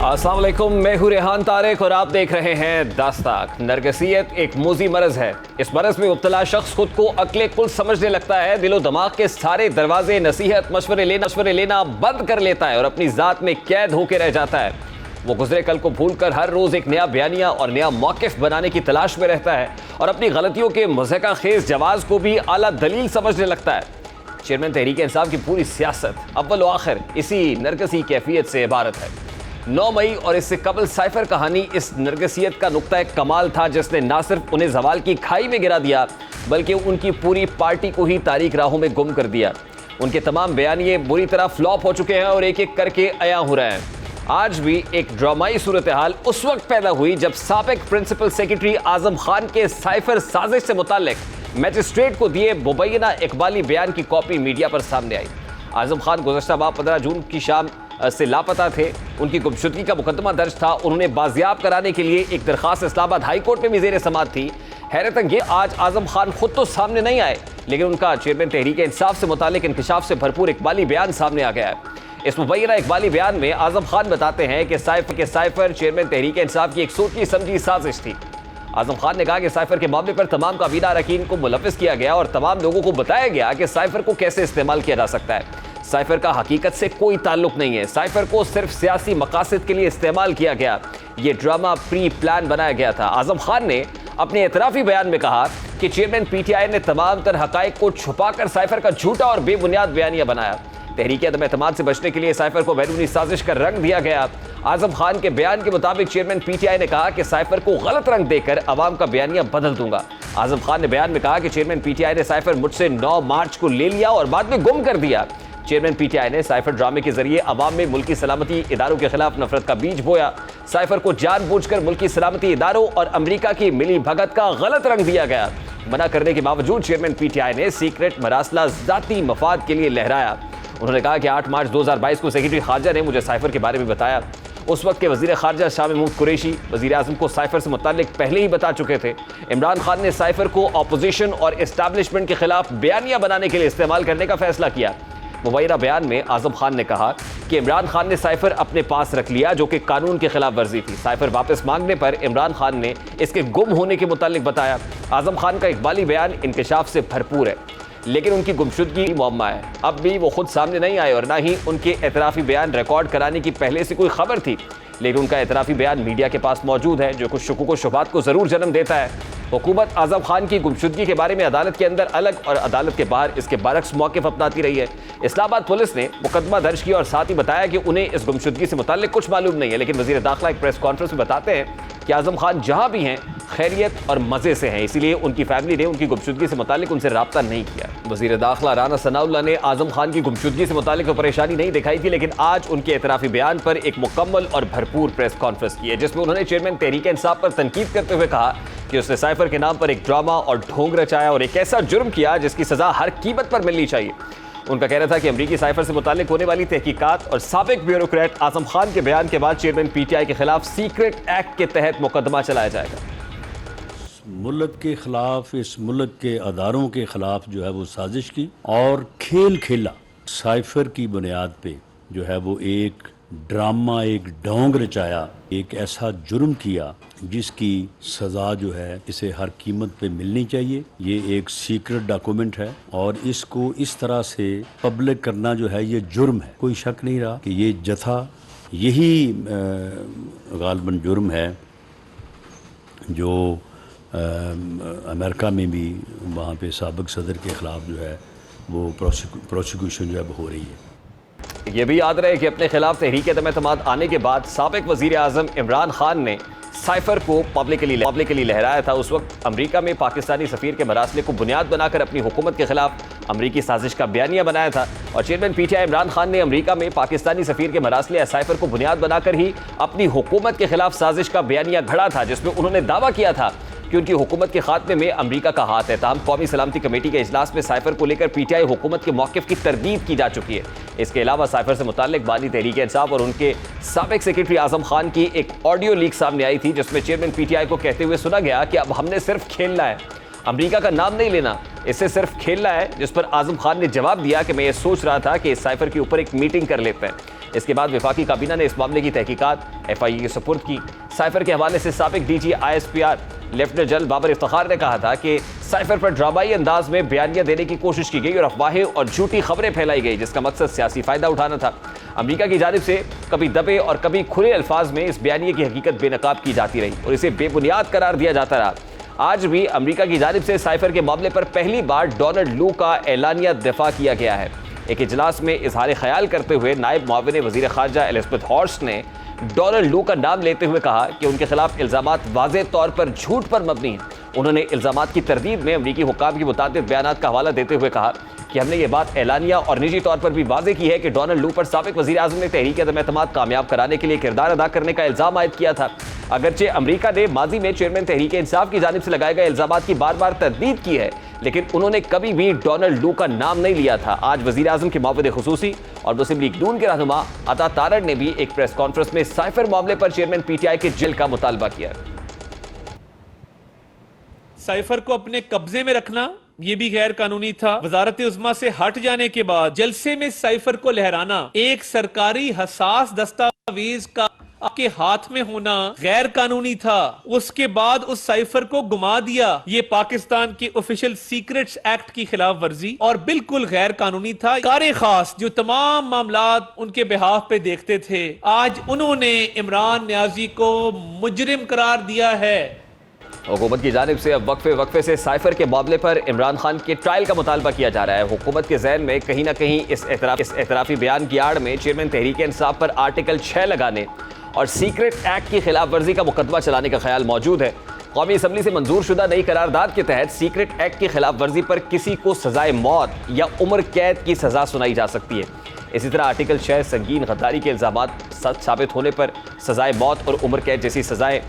अस्सलाम वालेकुम, मैं हूं रेहान तारिक और आप देख रहे हैं दास्ताक। नरगिसियत एक मूजी मरज है। इस मरज में मुब्तला शख्स खुद को अक्ले कुल समझने लगता है, दिलो दिमाग के सारे दरवाजे नसीहत मशवरे लेना बंद कर लेता है और अपनी जात में कैद होकर रह जाता है। वो गुजरे कल को भूलकर हर रोज एक नया बयानिया और नया मौकिफ बनाने की तलाश में रहता है और अपनी गलतियों के मुज़हका खेज जवाब को भी आला दलील समझने लगता है। चेयरमैन तहरीक इंसाफ की पूरी सियासत अव्वल व आखिर इसी नरगिसी कैफियत से इबारत है। 9 मई और इससे कबल साइफर कहानी इस नरगिसियत का नुक्ता कमाल था, जिसने ना सिर्फ उन्हें जवाल की खाई में गिरा दिया बल्कि उनकी पूरी पार्टी को ही तारीख राहों में गुम कर दिया। उनके तमाम बयानिए बुरी तरह फ्लॉप हो चुके हैं और एक एक करके अया हो रहे हैं। आज भी एक ड्रामाई सूरत हाल उस वक्त पैदा हुई जब साबिक प्रिंसिपल सेक्रेटरी आजम खान के साइफर साजिश से मुताल्लिक मैजिस्ट्रेट को दिए मुबैना इकबाली बयान की कॉपी मीडिया पर सामने आई। आजम खान गुज़श्ता माह 15 जून की शाम से लापता थे। उनकी गुमशुदगी का मुकदमा दर्ज था। उन्होंने बाजियाब कराने के लिए एक दरखास्त इस्लामाबाद हाई कोर्ट में भी ज़ेर समात थी। हैरत अंगेज़ आज आजम खान खुद तो सामने नहीं आए, लेकिन उनका चेयरमैन तहरीक इंसाफ से मुतालिक इंकशाफ से भरपूर इकबाली बयान सामने आ गया है। इस मुबैना इकबाली बयान में आजम खान बताते हैं कि साइफर चेयरमैन तहरीक इंसाफ की एक सोची समझी साजिश थी। आजम खान ने कहा कि साइफर के मामले पर तमाम काबीना अरकान को मुलव्विस किया गया और तमाम लोगों को बताया गया कि साइफर को कैसे इस्तेमाल किया जा सकता है। साइफर का हकीकत से कोई ताल्लुक नहीं है। साइफर को सिर्फ सियासी मकासद के लिए इस्तेमाल किया गया। ये ड्रामा प्री प्लान बनाया गया था। आजम खान ने अपने एतराफ़ी बयान में कहा कि चेयरमैन पीटीआई ने तमाम तर हकाइक को छुपाकर साइफर का झूठा और बेबुनियाद बयानिया बनाया। तहरीक अदम एतमाद से बचने के लिए साइफर को बैरूनी साजिश का रंग दिया गया। आजम खान के बयान के मुताबिक चेयरमैन पीटीआई ने कहा कि साइफर को गलत रंग देकर अवाम का बयानिया बदल दूंगा। आजम खान ने बयान में कहा कि चेयरमैन पीटीआई ने साइफर मुझसे 9 मार्च को ले लिया और बाद में गुम कर दिया। चेयरमैन पीटीआई ने साइफर ड्रामे के जरिए अवाम में मुल्की सलामती इदारों के खिलाफ नफरत का बीज बोया। साइफर को जानबूझकर मुल्की सलामती इदारों और अमरीका की मिली भगत का गलत रंग दिया गया। मना करने के बावजूद चेयरमैन पीटीआई ने सीक्रेट मरासला जाती मफाद के लिए लहराया। उन्होंने कहा कि 8 मार्च 2022 को सेक्रेटरी खारजा ने मुझे साइफर के बारे में बताया। उस वक्त के वजीर खारजा शाह महमूद कुरैशी वजीर आजम को साइफर से मुताल्लिक पहले ही बता चुके थे। इमरान खान ने साइफर को अपोजिशन और एस्टैब्लिशमेंट के खिलाफ बयानिया बनाने के लिए इस्तेमाल करने का फैसला किया। मुबैना बयान में आजम खान ने कहा कि इमरान खान ने साइफर अपने पास रख लिया, जो कि कानून के खिलाफ वर्जी थी। साइफर वापस मांगने पर इमरान खान ने इसके गुम होने के मुताल्लिक बताया। आजम खान का इकबाली बयान इंकशाफ से भरपूर है, लेकिन उनकी गुमशुदगी मुअम्मा है। अब भी वो खुद सामने नहीं आए और ना ही उनके एतराफ़ी बयान रिकॉर्ड कराने की पहले से कोई खबर थी, लेकिन उनका एतराफ़ी बयान मीडिया के पास मौजूद है, जो कुछ शुकूक व शुबहात को ज़रूर जन्म देता है। हुकूमत आजम खान की गुमशुदगी के बारे में अदालत के अंदर अलग और अदालत के बाहर इसके बरक्स मौक़िफ़ अपनाती रही है। इस्लामाबाद पुलिस ने मुकदमा दर्ज किया और साथ ही बताया कि उन्हें इस गुमशुदगी से मुताल्लिक कुछ मालूम नहीं है, लेकिन वज़ीर दाखिला एक प्रेस कॉन्फ्रेंस में बताते हैं कि आजम खान जहाँ भी हैं खैरियत और मज़े से हैं, इसीलिए उनकी फैमिली ने उनकी गुमशुदगी से मुताल्लिक उनसे रब्ता नहीं किया। वज़ीर दाखिला राना सनाउल्लाह ने आजम खान की गुमशुदगी से मुताल्लिक तो परेशानी नहीं दिखाई थी, लेकिन आज उनके एतराफ़ी बयान पर एक मुकम्मल और भरपूर प्रेस कॉन्फ्रेंस की है, जिसमें उन्होंने चेयरमैन तहरीक इंसाफ पर तनकीद करते हुए कहा कि उसने साइफर के नाम पर एक ड्रामा और ढोंग रचाया और एक ऐसा जुर्म किया जिसकी सज़ा हर कीमत पर मिलनी चाहिए। उनका कहना था कि अमरीकी साइफर से मुताल्लिक होने वाली तहकीकात और साबिक ब्यूरोक्रेट आजम खान के बयान के बाद चेयरमैन पीटीआई के खिलाफ सीक्रेट एक्ट के तहत मुकदमा चलाया जाएगा। मुल्क के खिलाफ, इस मुल्क के अदारों के खिलाफ जो है वो साजिश की और खेल खेला। साइफर की बुनियाद पे जो है वो एक ड्रामा, एक ढोंग रचाया, एक ऐसा जुर्म किया जिसकी सज़ा जो है इसे हर कीमत पे मिलनी चाहिए। ये एक सीक्रेट डॉक्यूमेंट है और इसको इस तरह से पब्लिक करना जो है ये जुर्म है। कोई शक नहीं रहा कि ये जथा यही गालबन जुर्म है जो अमेरिका में भी वहाँ पे साबिक सदर के ख़िलाफ़ जो है वो प्रोसिक्यूशन जो है हो रही है। ये भी याद रहे कि अपने खिलाफ तहरीक अदम एतमाद आने के बाद साबिक वज़ीर आज़म इमरान खान ने साइफर को पब्लिकली लहराया था। उस वक्त अमेरिका में पाकिस्तानी सफ़ीर के मरासले को बुनियाद बनाकर अपनी हुकूमत के खिलाफ अमरीकी साजिश का बयानिया बनाया था और चेयरमैन पीटीआई इमरान खान ने अमेरिका में पाकिस्तानी सफ़ीर के मरासले साइफर को बुनियाद बनाकर ही अपनी हुकूमत के खिलाफ साजिश का बयानिया घड़ा था, जिसमें उन्होंने दावा किया था कि उनकी हुकूमत के खात्मे में अमरीका का हाथ है। ताहम कौमी सलामती कमेटी के इजलास में साइफर को लेकर पीटीआई हुकूमत के मौक़िफ़ की तरदीद की जा चुकी है। इसके अलावा साइफर से मुताल्लिक बानी तहरीक इंसाफ और उनके साबिक सेक्रेटरी आजम खान की एक ऑडियो लीक सामने आई थी, जिसमें चेयरमैन पीटीआई को कहते हुए सुना गया कि अब हमने सिर्फ खेलना है। अमेरिका का नाम नहीं लेना, इससे सिर्फ खेलना है, जिस पर आजम खान ने जवाब दिया कि मैं ये सोच रहा था कि इस साइफर के ऊपर एक मीटिंग कर लेते हैं। इसके बाद वफाकी काबीना ने इस मामले की तहकीकात FIA के सुपुर्द की। साइफर के हवाले से साबिक DG ISPR lieutenant general Babar Iftikhar ने कहा था कि साइफर पर ड्रामाई अंदाज में बयानियां देने की कोशिश की गई और अफवाहें और झूठी खबरें फैलाई गई, जिसका मकसद सियासी फायदा उठाना था। अमेरिका की जानिब से कभी दबे और कभी खुले अल्फाज में इस बयानिए की हकीकत बेनकाब की जाती रही और इसे बेबुनियाद करार दिया जाता रहा। आज भी अमेरिका की जानिब से साइफर के मामले पर पहली बार डोनाल्ड लू का एलानिया दिफा किया गया है। एक इजलास में इजहार ख्याल करते हुए नायब मुआविन वज़ीर ख़ारजा एलिज़ाबेथ हॉर्स्ट ने डोनाल्ड लू का नाम लेते हुए कहा कि उनके खिलाफ इल्ज़ामात वाज़ेह तौर पर झूठ पर मबनी हैं। उन्होंने इल्ज़ामात की तरदीद में अमरीकी हुक्काम की मुतादिद बयानात का हवाला देते हुए कहा कि हमने ये बात एलानिया और निजी तौर पर भी वाज़ेह की है कि डोनाल्ड लू पर साबिक वज़ीर आज़म ने तहरीक अदम-ए-एतमाद कामयाब कराने के लिए किरदार अदा करने का इल्ज़ाम आयद किया था। अगरचे अमरीका ने माजी में चेयरमैन तहरीक इंसाफ की जानिब से लगाए गए इल्ज़ामात की बार बार तरदीद की है, लेकिन उन्होंने कभी भी डोनाल्ड लू का नाम नहीं लिया था। आज वज़ीर आज़म के मुआविन खुसूसी और मुस्लिम लीग नून के रहनुमा अता तारड़ ने भी एक प्रेस कॉन्फ्रेंस में साइफर मामले पर चेयरमैन PTI के जेल का मुतालबा किया। साइफर को अपने कब्जे में रखना ये भी गैर कानूनी था। वजारत उज़्मा से हट जाने के बाद जलसे में साइफर को लहराना, एक सरकारी हसास दस्तावेज का आपके हाथ में होना गैर कानूनी था। उसके बाद उस साइफर को गुमा दिया, ये पाकिस्तान के ऑफिशियल सीक्रेट्स एक्ट की खिलाफ वर्जी और बिल्कुल गैर कानूनी था। कार खास जो तमाम मामलात उनके बिहाफ पे देखते थे, आज उन्होंने इमरान नियाजी को मुजरिम करार दिया है। हुकूमत की जानिब से अब वक्फे से साइफर के मामले पर इमरान खान के ट्रायल का मुतालबा किया जा रहा है। हुकूमत के ज़हन में कहीं ना कहीं इस एतराफ़ी बयान की आड़ में चेयरमैन तहरीक इंसाफ पर आर्टिकल 6 लगाने और सीक्रेट एक्ट की खिलाफ वर्जी का मुकदमा चलाने का ख्याल मौजूद है। कौमी असम्बली से मंजूर शुदा नई करारदाद के तहत सीक्रेट एक्ट की खिलाफ वर्जी पर किसी को सजाए मौत या उम्र कैद की सजा सुनाई जा सकती है। इसी तरह आर्टिकल 6 संगीन गद्दारी के इल्ज़ामात सच साबित होने पर सजाए मौत और उम्र कैद जैसी सजाएं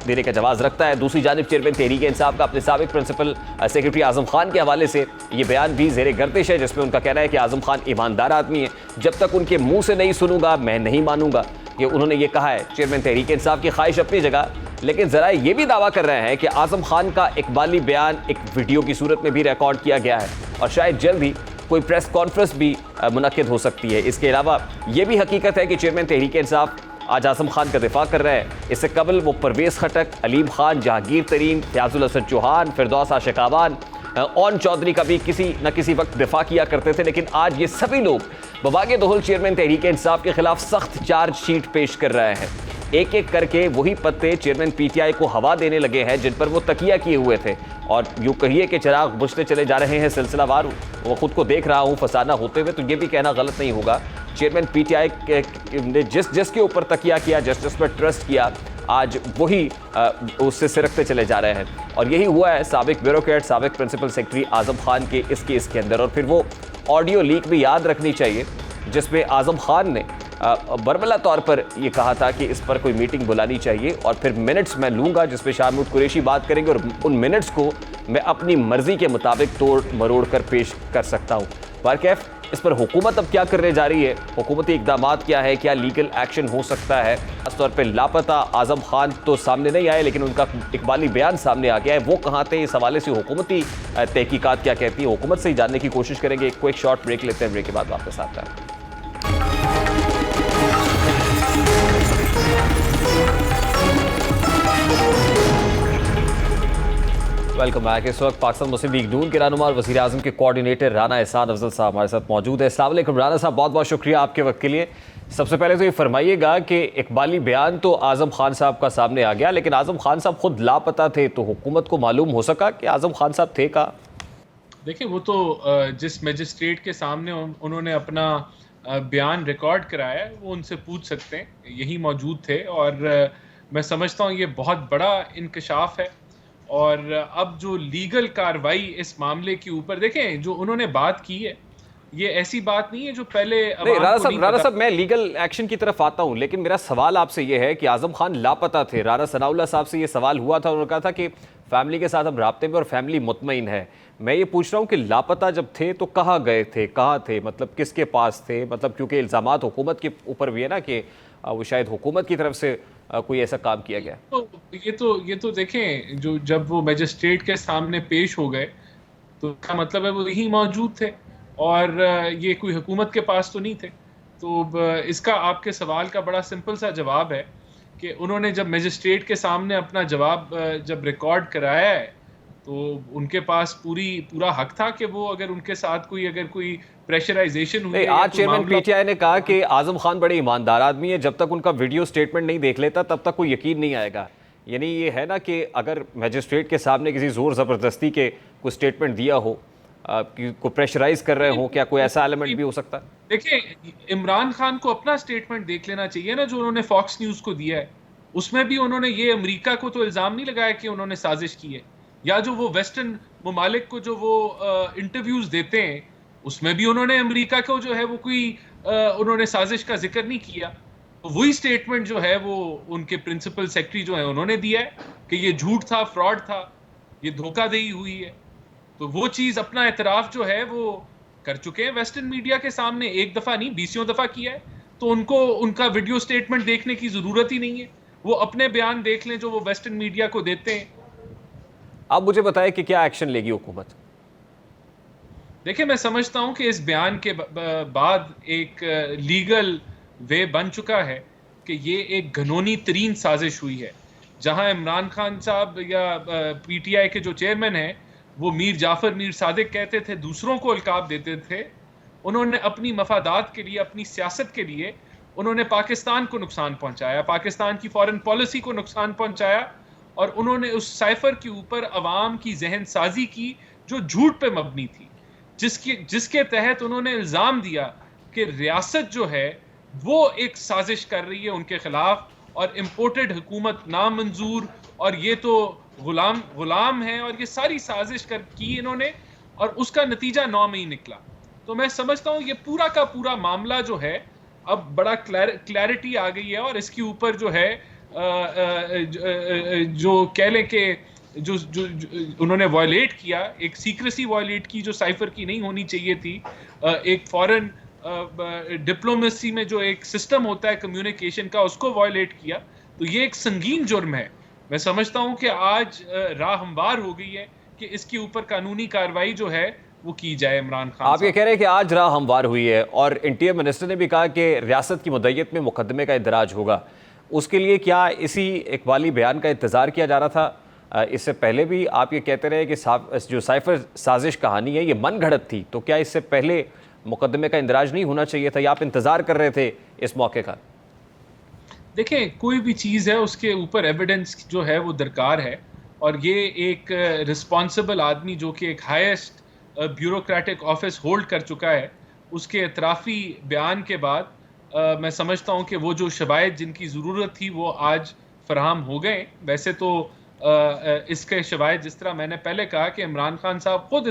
देने का जवाज़ रखता है। दूसरी जानिब चेयरमैन तहरीक इंसाफ का अपने साबिक प्रिंसिपल सेक्रेटरी आज़म खान के हवाले से ये बयान भी ज़ेरे गर्दिश है, जिसमें उनका कहना है कि आज़म खान ईमानदार आदमी है, जब तक उनके मुँह से नहीं सुनूंगा मैं नहीं मानूंगा। ये उन्होंने ये कहा है। चेयरमैन तहरीक इंसाफ की ख्वाहिश अपनी जगह, लेकिन ज़रा ये भी दावा कर रहे हैं कि आज़म खान का इकबाली बयान एक वीडियो की सूरत में भी रिकॉर्ड किया गया है और शायद जल्द ही कोई प्रेस कॉन्फ्रेंस भी मुनक्किद हो सकती है। इसके अलावा ये भी हकीकत है कि चेयरमैन तहरीक इंसाफ आज आज़म खान का दिफा कर रहे हैं। इससे कबल वो परवेज़ खटक, अलीम खान, जहांगीर तरीन, फयाजुल हसन चौहान, फिरदौस आशिकावान, ओन चौधरी का भी किसी न किसी वक्त दिफा किया करते थे, लेकिन आज ये सभी लोग बवागे दोहल चेयरमैन तहरीक इंसाफ के खिलाफ सख्त चार्जशीट पेश कर रहे हैं। एक एक करके वही पत्ते चेयरमैन PTI को हवा देने लगे हैं जिन पर वो तकिया किए हुए थे और यूँ कहिए कि चिराग बुझते चले जा रहे हैं सिलसिलावार। वो खुद को देख रहा हूँ फसाना होते हुए, तो ये भी कहना गलत नहीं होगा। चेयरमैन PTI ने जिसके ऊपर तकिया किया, जिस पर ट्रस्ट किया, आज वही उससे सिरकते चले जा रहे हैं। और यही हुआ है साबिक ब्यूरोक्रेट, साबिक प्रिंसिपल सेक्रेटरी आज़म खान के इस केस के अंदर। और फिर वो ऑडियो लीक भी याद रखनी चाहिए जिसमें आज़म खान ने बरमला तौर पर ये कहा था कि इस पर कोई मीटिंग बुलानी चाहिए और फिर मिनट्स मैं लूँगा जिस पे शाह महमूद कुरैशी बात करेंगे और उन मिनट्स को मैं अपनी मर्ज़ी के मुताबिक तोड़ मरोड़ कर पेश कर सकता हूँ। बारकैफ इस पर हुकूमत अब क्या करने जा रही है, हुकूमती इक़दामात क्या है, क्या लीगल एक्शन हो सकता है। खासतौर पर लापता आज़म खान तो सामने नहीं आए, लेकिन उनका इकबाली बयान सामने आ गया है। वो कहाँ थे, इस हवाले से हुकूमती तहकीकात क्या कहती है, हुकूमत से ही जानने की कोशिश करेंगे। एक क्विक शॉर्ट ब्रेक लेते हैं, ब्रेक के बाद वापस आता है। Welcome back. इस वक्त पाकिस्तान मुस्लिम लीग नून के रहनुमा और वज़ीर आज़म के कोऑर्डिनेटर राना एहसान अफजल साहब हमारे साथ मौजूद है। अस्सलाम वालेकुम राना साहब, बहुत बहुत शुक्रिया आपके वक्त के लिए। सबसे पहले तो ये फरमाइएगा कि इकबाली बयान तो आज़म खान साहब का सामने आ गया, लेकिन आज़म खान साहब खुद लापता थे, तो हुकूमत को मालूम हो सका कि आज़म खान साहब थे कहाँ? देखिए, वो तो जिस मजिस्ट्रेट के सामने उन्होंने अपना बयान रिकॉर्ड कराया है वो उनसे पूछ सकते हैं, यही मौजूद थे। और मैं समझता हूँ ये बहुत बड़ा इंकशाफ है। और अब जो लीगल कार्रवाई इस मामले के ऊपर, देखें जो उन्होंने बात की है ये ऐसी बात नहीं है जो पहले राना साहब मैं लीगल एक्शन की तरफ आता हूं, लेकिन मेरा सवाल आपसे ये है कि आज़म खान लापता थे। राना सनाउल्लाह साहब से ये सवाल हुआ था, उन्होंने कहा था कि फैमिली के साथ हम राब्ते में और फैमिली मुतमईन है। मैं ये पूछ रहा हूँ कि लापता जब थे तो कहाँ गए थे, कहाँ थे, मतलब किसके पास थे? मतलब क्योंकि इल्ज़ामात हुकूमत के ऊपर भी है ना कि वो शायद हुकूमत की तरफ से कोई ऐसा काम किया गया? तो ये तो देखें, जो जब वो मैजिस्ट्रेट के सामने पेश हो गए तो इसका मतलब है वो यही मौजूद थे, और ये कोई हुकूमत के पास तो नहीं थे। तो इसका आपके सवाल का बड़ा सिंपल सा जवाब है कि उन्होंने जब मैजिस्ट्रेट के सामने अपना जवाब जब रिकॉर्ड कराया है, तो उनके पास पूरा हक था कि वो अगर उनके साथ अगर कोई प्रेशराइजेशन हुई नहीं, या आज कोई चेयरमैन मामला। पीटीआई ने कहा कि आजम खान बड़े ईमानदार आदमी है, जब तक उनका वीडियो स्टेटमेंट नहीं देख लेता तब तक कोई यकीन नहीं आएगा। यानी ये है ना कि अगर मैजिस्ट्रेट के सामने किसी जोर ज़बरदस्ती के कोई स्टेटमेंट दिया हो, को प्रेशराइज कर रहे हो, क्या कोई ऐसा एलिमेंट भी हो सकता है? देखिए, इमरान खान को अपना स्टेटमेंट देख लेना चाहिए ना, जो उन्होंने फॉक्स न्यूज को दिया है। उसमें भी उन्होंने ये अमेरिका को तो इल्जाम नहीं लगाया कि उन्होंने साजिश की है, या जो वो वेस्टर्न ममालिक को जो वो इंटरव्यूज देते हैं, उसमें भी उन्होंने अमेरिका को जो है वो कोई उन्होंने साजिश का जिक्र नहीं किया। तो वही स्टेटमेंट जो है वो उनके प्रिंसिपल सेक्रेटरी जो है उन्होंने दिया है कि ये झूठ था, फ्रॉड था, ये धोखाधड़ी हुई है। तो वो चीज अपना एतराफ जो है वो कर चुके हैं वेस्टर्न मीडिया के सामने, एक दफा नहीं 20 दफा किया है। तो उनको उनका वीडियो स्टेटमेंट देखने की जरूरत ही नहीं है, वो अपने बयान देख लें जो वो वेस्टर्न मीडिया को देते हैं। आप मुझे बताएं कि क्या एक्शन लेगी हुकूमत? देखिए, मैं समझता हूं कि इस बयान के बाद एक लीगल वे बन चुका है कि ये एक घनौनी तरीन साजिश हुई है, जहां इमरान खान साहब या पीटीआई के जो चेयरमैन हैं वो मीर जाफर मीर सादिक कहते थे, दूसरों को अलकाब देते थे। उन्होंने अपनी मफादात के लिए, अपनी सियासत के लिए उन्होंने पाकिस्तान को नुकसान पहुंचाया, पाकिस्तान की फॉरेन पॉलिसी को नुकसान पहुंचाया, और उन्होंने उस साइफर के ऊपर अवाम की जहन साजी की जो झूठ पे मबनी थी, जिसके तहत उन्होंने इल्जाम दिया कि रियासत जो है वो एक साजिश कर रही है उनके खिलाफ, और इम्पोर्टेड हुकूमत नामंजूर, और ये तो गुलाम है, और ये सारी साजिश की इन्होंने, और उसका नतीजा 9 में ही निकला। तो मैं समझता हूँ ये पूरा का पूरा मामला जो है अब बड़ा क्लैरिटी आ गई है, और इसके ऊपर जो है जो कह लें कि जो उन्होंने वायलेट किया, एक सीक्रेसी वायलेट की जो साइफर की नहीं होनी चाहिए थी, एक फॉरेन डिप्लोमेसी में जो एक सिस्टम होता है कम्युनिकेशन का, उसको वायलेट किया। तो ये एक संगीन जुर्म है। मैं समझता हूं कि आज राह हमवार हो गई है कि इसके ऊपर कानूनी कार्रवाई जो है वो की जाए। इमरान खान आप ये कह रहे हैं कि आज राह हमवार हुई है, और इंटीरियर मिनिस्टर ने भी कहा कि रियासत की मुद्दत में मुकदमे का इंदराज होगा। उसके लिए क्या इसी इकबाली बयान का इंतज़ार किया जा रहा था? इससे पहले भी आप ये कहते रहे कि जो साइफर साजिश कहानी है ये मन घड़त थी, तो क्या इससे पहले मुकदमे का इंदराज नहीं होना चाहिए था, या आप इंतज़ार कर रहे थे इस मौके का? देखें, कोई भी चीज़ है उसके ऊपर एविडेंस जो है वो दरकार है, और ये एक रिस्पॉन्सिबल आदमी जो कि एक हाईएस्ट ब्यूरोक्रेटिक ऑफिस होल्ड कर चुका है, उसके एतराफ़ी बयान के बाद मैं समझता हूँ कि वो जो शवायद जिनकी ज़रूरत थी वो आज फराहम हो गए। वैसे तो इसके शवायद, जिस तरह मैंने पहले कहा कि इमरान खान साहब खुद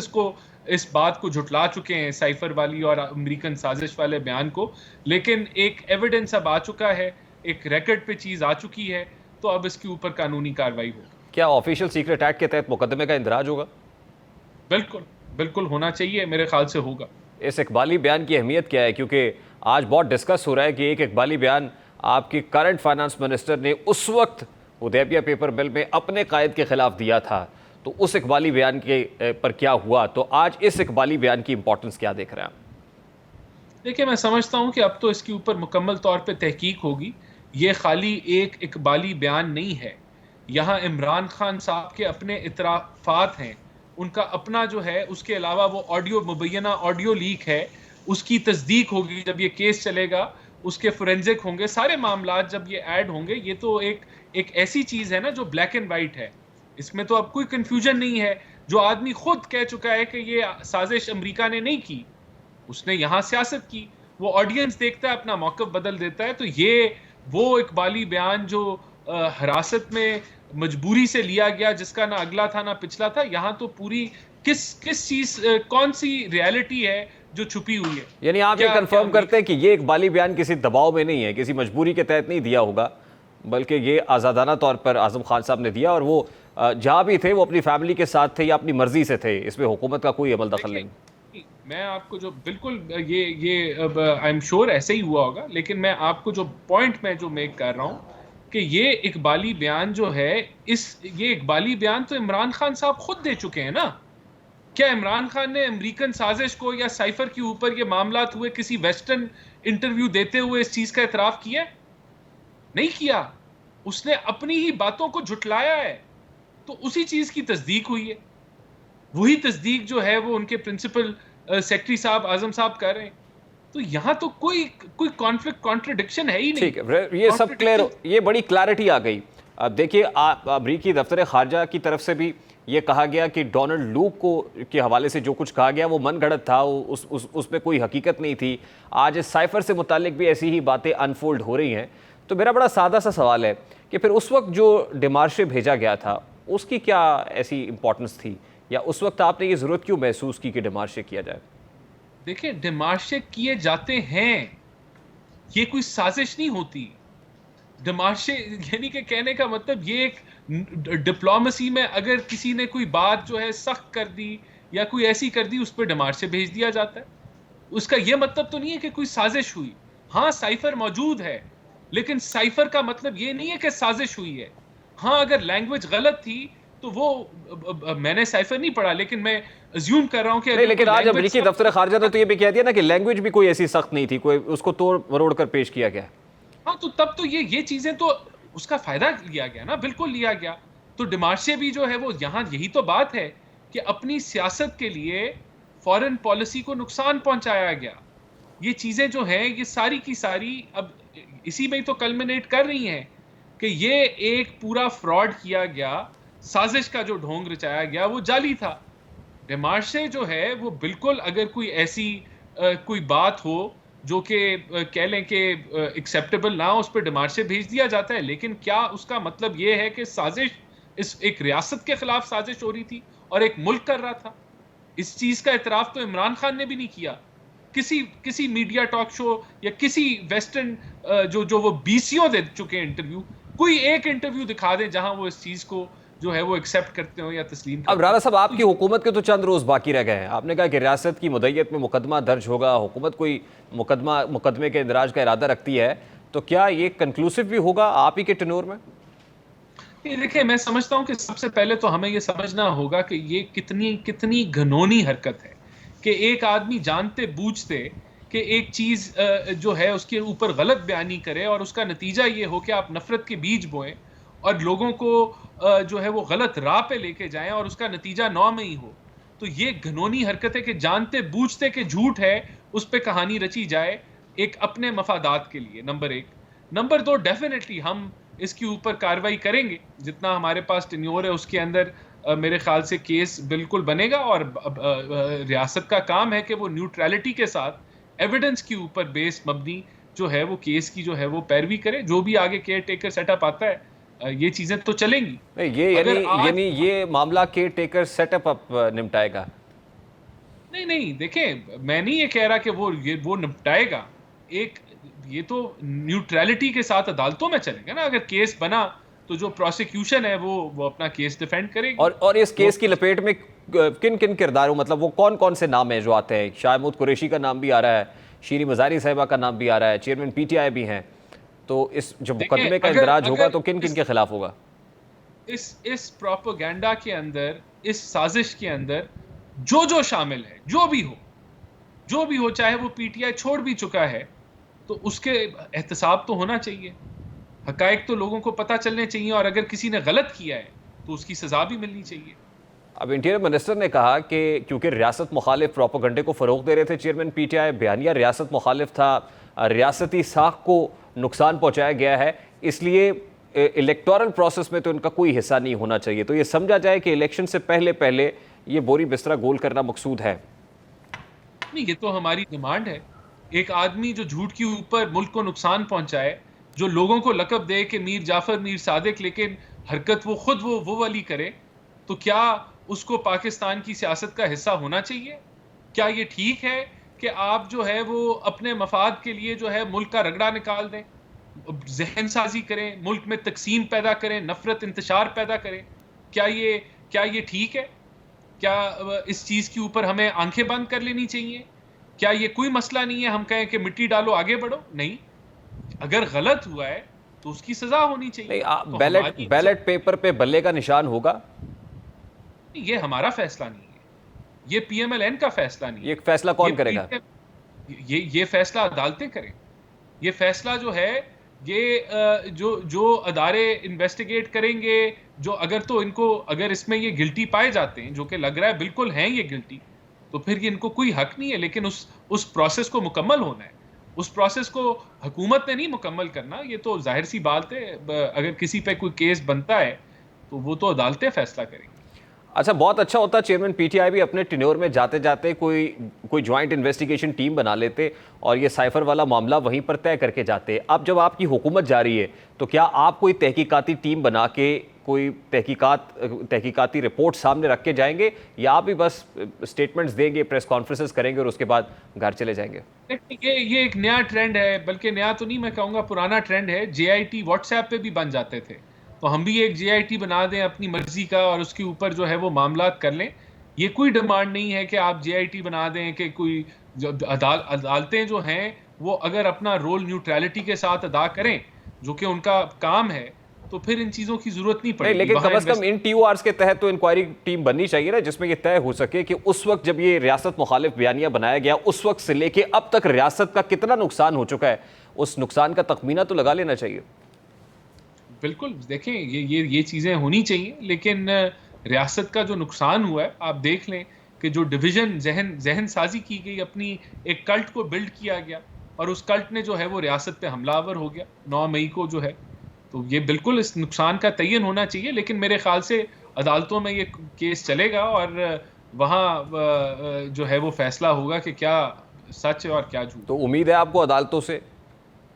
इस बात को झुटला चुके हैं, साइफर वाली और अमेरिकन साजिश वाले बयान को, लेकिन एक एविडेंस अब आ चुका है, एक रिकॉर्ड पे चीज़ आ चुकी है, तो अब इसके ऊपर कानूनी कार्रवाई होगी। क्या ऑफिशियल सीक्रेट एक्ट के तहत मुकदमे का इंदराज होगा? बिल्कुल बिल्कुल होना चाहिए, मेरे ख्याल से होगा। इस इकबाली बयान की अहमियत क्या है? क्योंकि आज बहुत डिस्कस हो रहा है कि एक इकबाली बयान आपकी करंट फाइनेंस मिनिस्टर ने उस वक्त हुदैबिया पेपर बिल में अपने कायद के खिलाफ दिया था, तो उस इकबाली बयान के पर क्या हुआ? तो आज इस इकबाली बयान की इंपॉर्टेंस क्या देख रहे हैं आप? देखिए, मैं समझता हूँ कि अब तो इसके ऊपर मुकम्मल तौर पे तहकीक होगी। ये खाली एक इकबाली बयान नहीं है, यहाँ इमरान खान साहब के अपने इतराफ़ात हैं, उनका अपना जो है, उसके अलावा वो मुबैना ऑडियो लीक है, उसकी तस्दीक होगी जब ये केस चलेगा, उसके फोरेंसिक होंगे, सारे मामलात जब ये ऐड होंगे। ये तो एक ऐसी चीज़ है ना जो ब्लैक एंड वाइट है, इसमें तो अब कोई कंफ्यूजन नहीं है। जो आदमी खुद कह चुका है कि ये साजिश अमेरिका ने नहीं की, उसने यहाँ सियासत की, वो ऑडियंस देखता है, अपना मौक़िफ़ बदल देता है। तो ये वो इकबाली बयान जो हिरासत में मजबूरी से लिया गया, जिसका ना अगला था ना पिछला था, यहाँ तो पूरी किस चीज़, कौन सी रियलिटी है जो छुपी हुई है। यानी आप ये कंफर्म करते हैं कि ये इकबाली बयान किसी दबाव में नहीं है, किसी मजबूरी के तहत नहीं दिया होगा, बल्कि ये आज़ादाना तौर पर आज़म खान साहब ने दिया, और वो जहाँ भी थे वो अपनी फैमिली के साथ थे या अपनी मर्जी से थे, इसमें हुकूमत का कोई अमल दखल नहीं? मैं आपको जो बिल्कुल ये अब आई एम श्योर ऐसे ही हुआ होगा, लेकिन मैं आपको जो पॉइंट मैं जो मेक कर रहा हूँ कि ये इकबाली बयान जो है, ये इकबाली बयान तो इमरान खान साहब खुद दे चुके हैं ना। क्या इमरान खान ने अमेरिकन साजिश को या साइफर के ऊपर ये मामलात हुए किसी वेस्टर्न इंटरव्यू देते हुए इस चीज का इतराफ किया? नहीं किया। उसने अपनी ही बातों को झुटलाया है, तो उसी चीज की तस्दीक हुई है। वही तस्दीक जो है वो उनके प्रिंसिपल सेक्रेटरी साहब, आजम साहब कर रहे हैं। तो यहां तो कोई कॉन्फ्लिक्ट, कॉन्ट्रडिक्शन है ही नहीं। ठीक है, ये सब क्लियर, ये बड़ी क्लैरिटी आ गई। अब देखिए, अमरीकी दफ्तर खारजा की तरफ से भी ये कहा गया कि डोनाल्ड लूक को के हवाले से जो कुछ कहा गया वो मन गढ़ंत था, उसमें कोई हकीकत नहीं थी। आज इस साइफर से मुतालिक भी ऐसी ही बातें अनफोल्ड हो रही हैं। तो मेरा बड़ा सादा सा सवाल है कि फिर उस वक्त जो डिमार्शे भेजा गया था उसकी क्या ऐसी इंपॉर्टेंस थी, या उस वक्त आपने ये ज़रूरत क्यों महसूस की कि डिमार्शे किया जाए? देखिए, डिमार्शे किए जाते हैं, ये कोई साजिश नहीं होती। डिमार्शे यानी कि कहने का मतलब ये एक डिप्लोमेसी में अगर किसी ने कोई बात जो है सख्त कर दी या कोई ऐसी कर दी, उस पर डिमार्शे भेज दिया जाता है। उसका ये मतलब तो नहीं है कि कोई साजिश हुई। हाँ, साइफर मौजूद है, लेकिन साइफर का मतलब ये नहीं है कि साजिश हुई है। हाँ, अगर लैंग्वेज गलत थी तो वो मैंने साइफर नहीं पढ़ा, लेकिन मैं अज्यूम कर रहा हूं कि नहीं, लेकिन आज अमरीकी दफ्तर खारजा ने तो ये भी कह दिया ना कि लैंग्वेज भी कोई ऐसी सख्त नहीं थी, कोई उसको तोड़ मरोड़ कर पेश किया गया। हाँ, तो तब तो ये चीजें तो उसका फायदा लिया गया ना, बिल्कुल लिया गया। तो डिमार्शे भी जो है वो यहाँ यही तो बात है कि अपनी सियासत के लिए फॉरेन पॉलिसी को नुकसान पहुंचाया गया। ये चीजें जो हैं ये सारी की सारी अब इसी में ही तो कल्मिनेट कर रही हैं कि ये एक पूरा फ्रॉड किया गया, साजिश का जो ढोंग रचाया गया वो जाली था। डिमार्शे जो है वो बिल्कुल, अगर कोई ऐसी कोई बात हो जो कि कह लें कि एक्सेप्टेबल ना हो, उस पर डिमार्शे भेज दिया जाता है। लेकिन क्या उसका मतलब ये है कि साजिश, इस एक रियासत के खिलाफ साजिश हो रही थी और एक मुल्क कर रहा था? इस चीज का इतराफ तो इमरान खान ने भी नहीं किया। किसी मीडिया टॉक शो या किसी वेस्टर्न जो वो बीसियों दे चुके हैं इंटरव्यू, कोई एक इंटरव्यू दिखा दें जहां वो इस चीज को जो है वो एक्सेप्ट करते हो या तस्लीम करते हो। अब राणा साहब, आपकी हुकूमत के तो चंद रोज बाकी रह गए हैं। आपने कहा कि रियासत की मुद्दत में मुकदमा दर्ज होगा, हुकूमत कोई मुकदमे के इंदराज का इरादा रखती है, तो क्या ये कंक्लूसिव भी होगा आप ही के टेन्योर में? देखिए, मैं समझता हूं कि सबसे पहले तो हमें ये समझना होगा कि ये कितनी घिनौनी हरकत है कि एक आदमी जानते बूझते कि एक चीज जो है उसके ऊपर गलत बयानी करे और उसका नतीजा ये हो कि आप नफरत के बीज बोएं और लोगों को जो है वो गलत राह पे लेके जाएं और उसका नतीजा नौ में ही हो। तो ये घिनौनी हरकत है कि जानते बूझते कि झूठ है उस पे कहानी रची जाए एक अपने मफादात के लिए, नंबर एक। नंबर दो, डेफिनेटली हम इसके ऊपर कार्रवाई करेंगे। जितना हमारे पास टेन्योर है उसके अंदर मेरे ख्याल से केस बिल्कुल बनेगा और रियासत का काम है कि वो न्यूट्रलिटी के साथ एविडेंस के ऊपर बेस मबनी जो है वो केस की जो है वो पैरवी करे। जो भी आगे केयर टेकर सेटअप आता है ये चीजें तो चलेंगी। ये यानी ये मामला केयर टेकर सेटअप अब निपटाएगा? नहीं, देखें, मैं नहीं ये कह रहा कि वो निपटाएगा। एक ये तो न्यूट्रलिटी के साथ अदालतों में चलेगा ना। अगर केस बना तो जो प्रोसिक्यूशन है वो अपना केस डिफेंड करेगी। और इस केस की लपेट में किन किन किरदारों, मतलब वो कौन कौन से नाम हैं जो आते हैं? शाहमूद कुरैशी का नाम भी आ रहा है, शीरी मज़ारी साहिबा का नाम भी आ रहा है, चेयरमैन पीटीआई भी हैं। तो इस जो मुकदमे का इंदराज होगा तो किन किन के खिलाफ होगा? इस प्रोपेगेंडा के अंदर, इस साजिश के अंदर जो शामिल है, जो भी हो, चाहे वो पीटीआई छोड़ भी चुका है तो उसके एहतसाब तो होना चाहिए। हकायक तो लोगों को पता चलने चाहिए और अगर किसी ने गलत किया है तो उसकी सजा भी मिलनी चाहिए। अब इंटीरियर मिनिस्टर ने कहा कि क्योंकि रियासत मुखालिफ प्रोपेगेंडे को फ़रोग दे रहे थे चेयरमैन पीटीआई, बयानिया रियासत मुखालिफ था, रियासती साख को नुकसान पहुंचाया गया है, इसलिए इलेक्टोरल प्रोसेस में तो इनका कोई हिस्सा नहीं होना चाहिए। तो ये समझा जाए कि इलेक्शन से पहले ये बोरी बिस्तरा गोल करना मकसूद है? नहीं, ये तो हमारी डिमांड है। एक आदमी जो झूठ के ऊपर मुल्क को नुकसान पहुंचाए, जो लोगों को लकब दे कि मीर जाफर, मीर सादिक, लेकिन हरकत वो खुद वो वाली करे, तो क्या उसको पाकिस्तान की सियासत का हिस्सा होना चाहिए? क्या ये ठीक है कि आप जो है वो अपने मफाद के लिए जो है मुल्क का रगड़ा निकाल दें, जहन साजी करें, मुल्क में तकसीम पैदा करें, नफरत इंतशार पैदा करें? क्या ये ठीक है? क्या इस चीज के ऊपर हमें आंखें बंद कर लेनी चाहिए? क्या ये कोई मसला नहीं है हम कहें कि मिट्टी डालो आगे बढ़ो? नहीं, अगर गलत हुआ है तो उसकी सजा होनी चाहिए। नहीं, तो बैलेट पेपर पे बल्ले का निशान होगा, ये हमारा फैसला नहीं है, ये PMLN का फैसला नहीं है। ये फैसला कौन करेगा? ये फैसला अदालतें करें। ये फैसला जो है ये जो अदारे इन्वेस्टिगेट करेंगे, जो अगर इसमें ये गिल्टी पाए जाते हैं, जो कि लग रहा है बिल्कुल हैं ये गिल्टी, तो फिर ये इनको कोई हक नहीं है। लेकिन उस प्रोसेस को मुकम्मल होना है, उस प्रोसेस को हुकूमत ने नहीं मुकम्मल करना। ये तो जाहिर सी बात है, अगर किसी पे कोई केस बनता है तो वो तो अदालतें फैसला करेंगी। अच्छा, बहुत अच्छा होता चेयरमैन PTI भी अपने टेन्योर में जाते जाते कोई ज्वाइंट इन्वेस्टिगेशन टीम बना लेते और ये साइफर वाला मामला वहीं पर तय करके जाते। अब जब आपकी हुकूमत जा रही है तो क्या आप कोई तहकीकाती टीम बना के कोई तहकीकाती रिपोर्ट सामने रख के जाएंगे, या आप भी बस स्टेटमेंट्स देंगे, प्रेस कॉन्फ्रेंसेस करेंगे और उसके बाद घर चले जाएंगे? ये एक नया ट्रेंड है, बल्कि नया तो नहीं, मैं कहूँगा पुराना ट्रेंड है। JIT व्हाट्सएप पे भी बन जाते थे, तो हम भी एक JIT बना दें अपनी मर्जी का और उसके ऊपर जो है वो मामलात कर लें। ये कोई डिमांड नहीं है कि आप JIT बना दें कि कोई अदालतें जो हैं वो अगर अपना रोल न्यूट्रलिटी के साथ अदा करें, जो कि उनका काम है, तो फिर इन चीज़ों की जरूरत नहीं पड़ेगी। लेकिन कम से कम इन TORs के तहत तो इंक्वायरी टीम बननी चाहिए ना, जिसमें ये तय हो सके कि उस वक्त जब ये रियासत मुखालिफ बयानिया बनाया गया, उस वक्त से लेके अब तक रियासत का कितना नुकसान हो चुका है, उस नुकसान का तखमीना तो लगा लेना चाहिए। बिल्कुल, देखें ये चीज़ें होनी चाहिए, लेकिन रियासत का जो नुकसान हुआ है, आप देख लें कि जो डिवीज़न जहन साजी की गई, अपनी एक कल्ट को बिल्ड किया गया और उस कल्ट ने जो है वो रियासत पे हमलावर हो गया 9 मई को जो है। तो ये बिल्कुल इस नुकसान का तयन होना चाहिए, लेकिन मेरे ख्याल से अदालतों में ये केस चलेगा और वहाँ जो है वो फैसला होगा कि क्या सच है और क्या झूठ। तो उम्मीद है आपको अदालतों से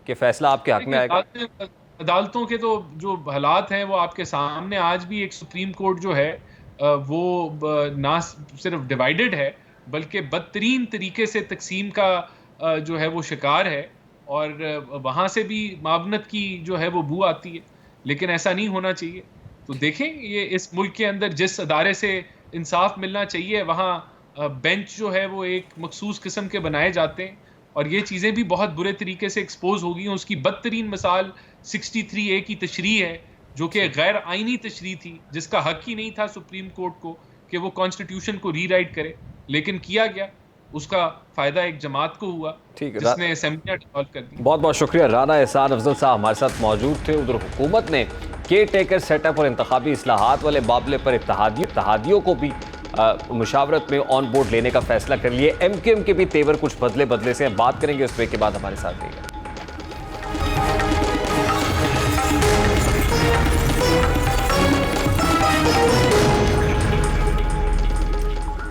कि फैसला आपके हक में आएगा? अदालतों के तो जो हालात हैं वो आपके सामने। आज भी एक सुप्रीम कोर्ट जो है वो ना सिर्फ डिवाइडेड है, बल्कि बदतरीन तरीके से तकसीम का जो है वो शिकार है, और वहाँ से भी मावनत की जो है वो बू आती है। लेकिन ऐसा नहीं होना चाहिए। तो देखें, ये इस मुल्क के अंदर जिस अदारे से इंसाफ मिलना चाहिए, वहाँ बेंच जो है वो एक मखसूस किस्म के बनाए जाते हैं, और ये चीज़ें भी बहुत बुरे तरीके से एक्सपोज हो गई। उसकी बदतरीन मिसाल 63A की तशरीह है, जो कि गैर आइनी तशरीह थी, जिसका हक ही नहीं था सुप्रीम कोर्ट को कि वो कॉन्स्टिट्यूशन को रीराइट करे, लेकिन किया गया। उसका फायदा एक जमात को हुआ, जिसने असेंबलियां डिसॉल्व कर दी। बहुत बहुत शुक्रिया। राना एहसान अफजल साहब हमारे साथ मौजूद थे। उधर हुकूमत ने केयर टेकर सेटअप और इंतखाबी इस्लाहात वाले मामले पर इत्तहादियों को भी मुशावरत में ऑन बोर्ड लेने का फैसला कर लिए। MQM के भी तेवर कुछ बदले से बात करेंगे उस पर के बाद हमारे साथ रहिएगा।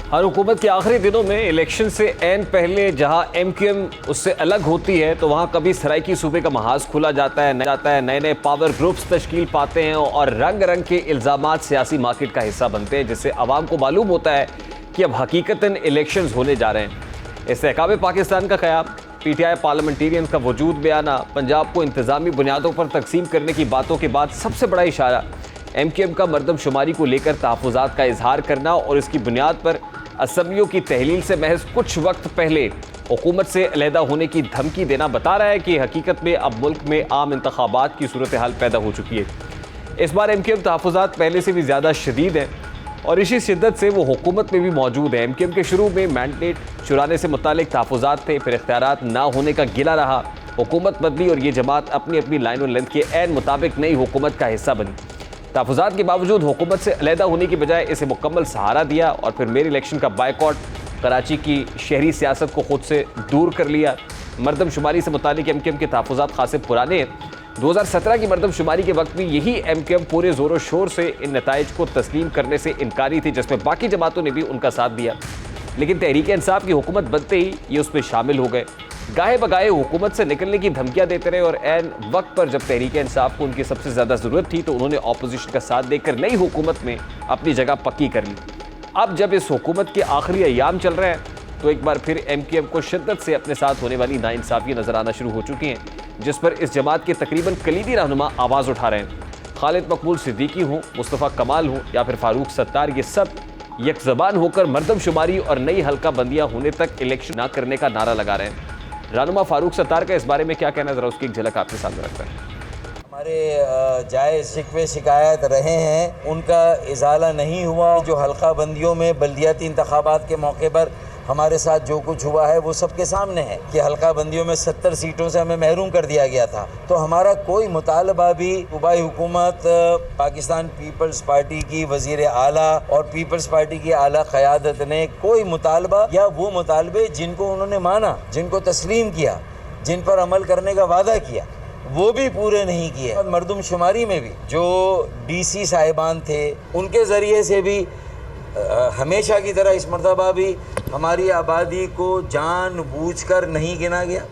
हर हुकूमत के आखिरी दिनों में इलेक्शन से ऐन पहले जहां MQM उससे अलग होती है, तो वहां कभी सराइकी सूबे का महाज खुला जाता है, नए नए पावर ग्रुप्स तश्कील पाते हैं और रंग रंग के इल्ज़ामात सियासी मार्केट का हिस्सा बनते हैं, जिससे आवाम को मालूम होता है कि अब हकीकतन इलेक्शंस होने जा रहे हैं। इस्तेहकाम पाकिस्तान का क़याम, PTI पार्लियामेंटेरियंस का वजूद बयाना, पंजाब को इंतज़ामी बुनियादों पर तकसीम करने की बातों के बाद सबसे बड़ा इशारा MQM का मरदमशुमारी को लेकर तहफ़्फ़ुज़ात का इजहार करना और इसकी बुनियाद पर असम्बलियों की तहलील से महज कुछ वक्त पहले हुकूमत से अलहदा होने की धमकी देना बता रहा है कि हकीकत में अब मुल्क में आम इंतखाबात की सूरत हाल पैदा हो चुकी है। इस बार MQM तहफ़्फ़ुज़ात पहले से भी ज़्यादा शदीद हैं और इसी शिद्दत से वो हुकूमत में भी मौजूद है। MQM के शुरू में मैंडेट चुराने से मुतालिक तहफ़्फ़ुज़ात थे, फिर इख्तियारात ना होने का गिला रहा, हुकूमत बदली और ये जमात अपनी अपनी लाइन और लेंथ के ऐन मुताबिक नई हुकूमत का हिस्सा बनी। तहफ़्फ़ुज़ात के बावजूद हुकूमत से अलहदा होने की बजाय इसे मुकम्मल सहारा दिया और फिर मेरी इलेक्शन का बायकॉट, कराची की शहरी सियासत को खुद से दूर कर लिया। मरदमशुमारी से मुतालिक MQM के तहफ़्फ़ुज़ात खासे पुराने हैं। 2017 की मरदमशुमारी के वक्त भी यही MQM पूरे ज़ोर शोर से इन नताइज को तस्लीम करने से इनकारी थी, जिसमें बाकी जमातों ने भी उनका साथ दिया। लेकिन तहरीक इंसाफ की हुकूमत बनते ही ये उसमें शामिल हो गए। गाहे बगाहे हुकूमत से निकलने की धमकियां देते रहे और ऐन वक्त पर जब तहरीक इंसाफ को उनकी सबसे ज़्यादा ज़रूरत थी तो उन्होंने अपोजिशन का साथ देकर नई हुकूमत में अपनी जगह पक्की कर ली। अब जब इस हुकूमत के आखिरी अयाम चल रहे हैं तो एक बार फिर MQM को शिद्दत से अपने साथ होने वाली नाइंसाफ़ियाँ नज़र आना शुरू हो चुकी हैं, जिस पर इस जमात के तकरीबन कलीदी रहनुमा आवाज़ उठा रहे हैं। खालिद मकबूल सिद्दीकी हों, मुस्तफ़ा कमाल हों या फिर फ़ारूक सत्तार, ये सब एक ज़बान होकर मरदमशुमारी और नई हल्का बंदियाँ होने तक इलेक्शन ना करने का नारा लगा रहे हैं। रहनुमा फ़ारूक सत्तार का इस बारे में क्या कहना है, ज़रा उसकी एक झलक आपके सामने रखते हैं। हमारे जायज़ शिकवे शिकायत रहे हैं उनका इजाला नहीं हुआ। जो हल्का बंदियों में बल्दियाती इंतखाबात के मौके पर हमारे साथ जो कुछ हुआ है वो सबके सामने है कि हल्का बंदियों में 70 सीटों से हमें महरूम कर दिया गया था। तो हमारा कोई मुतालबा भी सूबाई हुकूमत, पाकिस्तान पीपल्स पार्टी की वज़ीर आला और पीपल्स पार्टी की आला क़यादत ने कोई मुतालबा या वो मुतालबे जिनको उन्होंने माना, जिनको तस्लीम किया, जिन पर अमल करने का वादा किया, वो भी पूरे नहीं किए। और मरदमशुमारी में भी जो DC साहिबान थे उनके ज़रिए से भी हमेशा की तरह इस मरतबा भी हमारी आबादी को जानबूझकर नहीं गिना गया।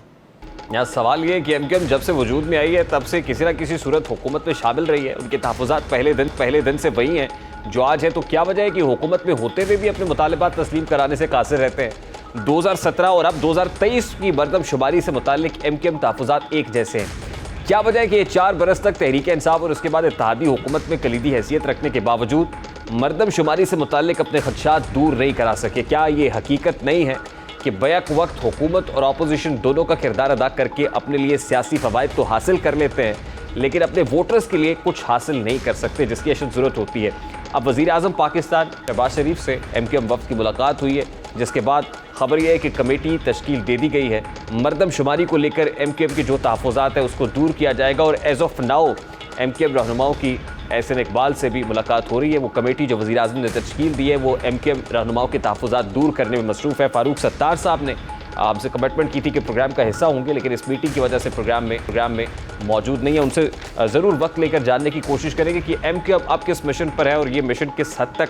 यहाँ सवाल ये है कि MQM जब से वजूद में आई है तब से किसी न किसी सूरत हुकूमत में शामिल रही है। उनके तहफ़्फ़ुज़ात पहले दिन से वही हैं जो आज है। तो क्या वजह है कि हुकूमत में होते हुए भी अपने मुतालबात तस्लीम कराने से कासिर रहते हैं। 2017 और अब 2023 की मरदमशुमारी से मुताल्लिक MQM तहफ़्फ़ुज़ात एक जैसे हैं। क्या वजह है कि ये 4 बरस तक तहरीक इंसाफ और उसके बाद इत्तेहादी हुकूमत में कलीदी हैसियत रखने के बावजूद मरदमशुमारी से मुताल्लिक अपने खदशात दूर नहीं करा सके? क्या ये हकीकत नहीं है कि बैक वक्त हुकूमत और अपोजिशन दोनों का किरदार अदा करके अपने लिए सियासी फ़वाइद तो हासिल कर लेते हैं लेकिन अपने वोटर्स के लिए कुछ हासिल नहीं कर सकते जिसकी अशद ज़रूरत होती है? अब वज़ीर आज़म पाकिस्तान शहबाज शरीफ से MQM वफ़द की मुलाकात हुई है, जिसके बाद खबर यह है कि कमेटी तश्कील दे दी गई है। मरदमशुमारी को लेकर MQM के जो तहफ़्फ़ुज़ात है उसको दूर किया जाएगा और एज़ ऑफ नाउ MQM रहनुमाओं की एहसन इकबाल से भी मुलाकात हो रही है। वो कमेटी जो वज़ीर आज़म ने तश्कील दी है वो MQM रहनुमाओं के तहफ़्फ़ुज़ात दूर करने में मसरूफ़ है। फ़ारूक सत्तार साहब ने आपसे कमिटमेंट की थी कि प्रोग्राम का हिस्सा होंगे, लेकिन इस मीटिंग की वजह से प्रोग्राम में मौजूद नहीं है। उनसे ज़रूर वक्त लेकर जानने की कोशिश करेंगे कि MQM अब किस मिशन पर है और ये मिशन किस हद तक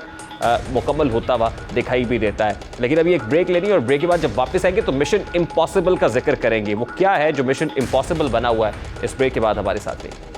मुकम्मल होता हुआ दिखाई भी देता है। लेकिन अभी एक ब्रेक लेनी है और ब्रेक के बाद जब वापस आएंगे तो मिशन इम्पॉसिबल का जिक्र करेंगे। वो क्या है जो मिशन इम्पॉसिबल बना हुआ है? इस ब्रेक के बाद हमारे साथ रहिए।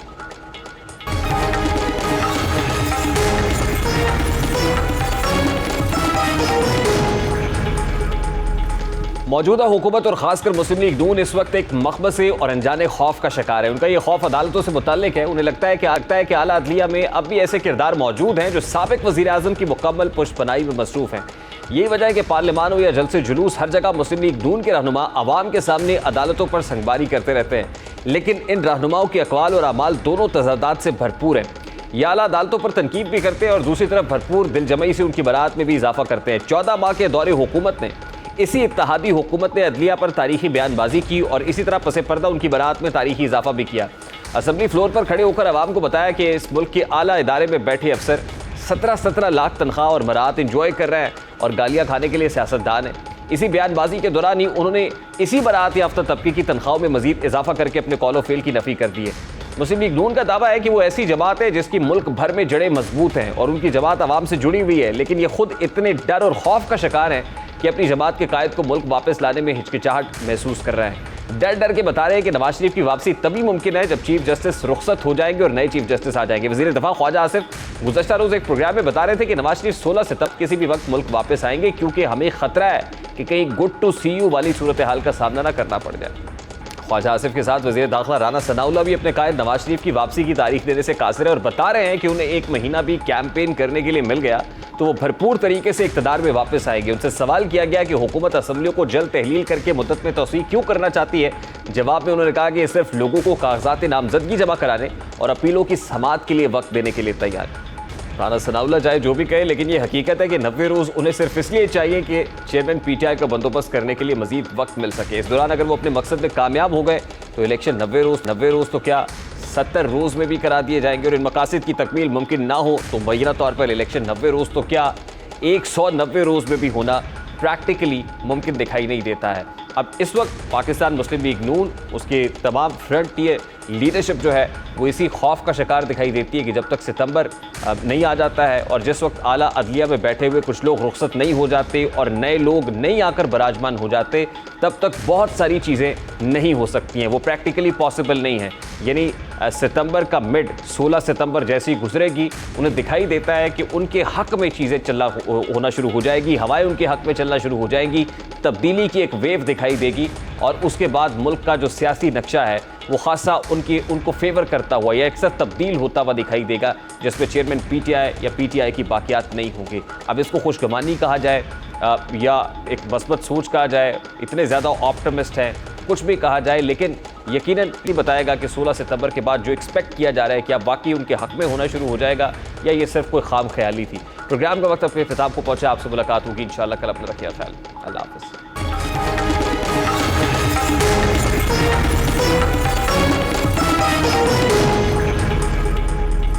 मौजूदा हुकूमत और खासकर मुस्लिम लीग नून इस वक्त एक मखमसे और अनजाने खौफ का शिकार है। उनका ये खौफ अदालतों से मुताल्लिक है। उन्हें लगता है कि आला अदलिया में अब भी ऐसे किरदार मौजूद हैं जो साबिक वज़ीर आज़म की मुकम्मल पुष्पनाई में मसरूफ़ हैं। यही वजह है कि पार्लियामान हो या जलसे जुलूस, हर जगह मुस्लिम लीग नून के रहनुमा अवाम के सामने अदालतों पर संगबारी करते रहते हैं। लेकिन इन रहनुमाओं के अक़वाल और अमाल दोनों तज़ादात से भरपूर हैं। ये आला अदालतों पर तनकीद भी करते हैं और दूसरी तरफ भरपूर दिलजमई से उनकी बरात में भी इजाफा करते हैं। 14 माह के दौरे हुकूमत ने इसी इत्तेहादी हुकूमत ने अदलिया पर तारीखी बयानबाजी की और इसी तरह पसे पर्दा उनकी बरात में तारीखी इजाफा भी किया। असम्बली फ्लोर पर खड़े होकर अवाम को बताया कि इस मुल्क के आला इदारे में बैठे अफसर 17 लाख तनख्वाह और बरात इंजॉय कर रहे हैं और गालियाँ खाने के लिए सियासतदान हैं। इसी बयानबाजी के दौरान ही उन्होंने इसी बरात याफ्ता तबके की तनख्वाहों में मजीद इजाफा करके अपने कौल फेल की नफ़ी कर दी है। मुस्लिम लीग नून का दावा है कि वो ऐसी जमात है जिसकी मुल्क भर में जड़ें मजबूत हैं और उनकी जमात आवाम से जुड़ी हुई है, लेकिन ये खुद इतने डर और खौफ का शिकार है कि अपनी जमात के कायद को मुल्क वापस लाने में हिचकिचाहट महसूस कर रहे हैं। डर के बता रहे हैं कि नवाज शरीफ की वापसी तभी मुमकिन है जब चीफ जस्टिस रुखसत हो जाएंगे और नए चीफ जस्टिस आ जाएंगे। वज़ीर दफ़ा ख्वाजा आसिफ गुज़श्ता रोज़ एक प्रोग्राम में बता रहे थे कि नवाज शरीफ 16 सितंबर किसी भी वक्त मुल्क वापस आएंगे क्योंकि हमें खतरा है कि कहीं गुड टू सी यू वाली सूरत हाल का सामना न करना पड़ जाए। ख्वाजा आसिफ के साथ वज़ीर दाखिला राना सनाउल्लाह भी अपने कायद नवाज शरीफ की वापसी की तारीख देने से कासिर है और बता रहे हैं कि उन्हें 1 महीना भी कैंपेन करने के लिए मिल गया तो वो भरपूर तरीके से इक़्तिदार में वापस आएंगे। उनसे सवाल किया गया कि हुकूमत असम्बलियों को जल्द तहलील करके मुद्दत में तौसीक़ क्यों करना चाहती है। जवाब में उन्होंने कहा कि सिर्फ लोगों को कागजात नामजदगी जमा कराने और अपीलों की समाअत के लिए वक्त देने के लिए तैयार है। राना सनाउल्लाह चाहे जो भी कहे, लेकिन ये हकीकत है कि 90 रोज़ उन्हें सिर्फ इसलिए चाहिए कि चेयरमैन PTI का बंदोबस्त करने के लिए मजीद वक्त मिल सके। इस दौरान अगर वो अपने मकसद में कामयाब हो गए तो इलेक्शन 90 रोज़ तो क्या 70 रोज़ में भी करा दिए जाएंगे और इन मकासद की तकमील मुमकिन ना हो तो मुय्यना तौर पर इलेक्शन 90 रोज़ तो क्या 190 रोज़ में भी होना प्रैक्टिकली मुमकिन दिखाई नहीं देता है। अब इस वक्त पाकिस्तान मुस्लिम लीग नून, उसके तमाम फ्रंटियर लीडरशिप जो है वो इसी खौफ का शिकार दिखाई देती है कि जब तक सितंबर नहीं आ जाता है और जिस वक्त आला अदलिया में बैठे हुए कुछ लोग रुखसत नहीं हो जाते और नए लोग नहीं आकर बराजमान हो जाते, तब तक बहुत सारी चीज़ें नहीं हो सकती हैं। वो प्रैक्टिकली पॉसिबल नहीं है। यानी सितंबर का मिड 16 सितंबर जैसी गुजरेगी, उन्हें दिखाई देता है कि उनके हक़ में चीज़ें होना शुरू हो जाएगी, हवाएं उनके हक़ में चलना शुरू हो जाएंगी, तब्दीली की एक वेव दिखाई देगी और उसके बाद मुल्क का जो सियासी नक्शा है वो खासा उनको फेवर करता हुआ या अक्सर तब्दील होता हुआ दिखाई देगा, जिसमें चेयरमैन PTI या PTI की बाकियात नहीं होंगी। अब इसको खुशगमानी कहा जाए या एक मस्बत सोच कहा जाए, इतने ज़्यादा ऑप्टिमिस्ट हैं, कुछ भी कहा जाए, लेकिन यकीनन नहीं बताएगा कि 16 सितंबर के बाद जो एक्सपेक्ट किया जा रहा है क्या वाकई उनके हक में होना शुरू हो जाएगा या ये सिर्फ कोई खाम ख्याली थी। प्रोग्राम का वक्त अपने इख्तिताम को पहुंचा। आपसे मुलाकात होगी इंशाल्लाह कल। अपना रखिए ख्याल। अल्लाह हाफ़िज़।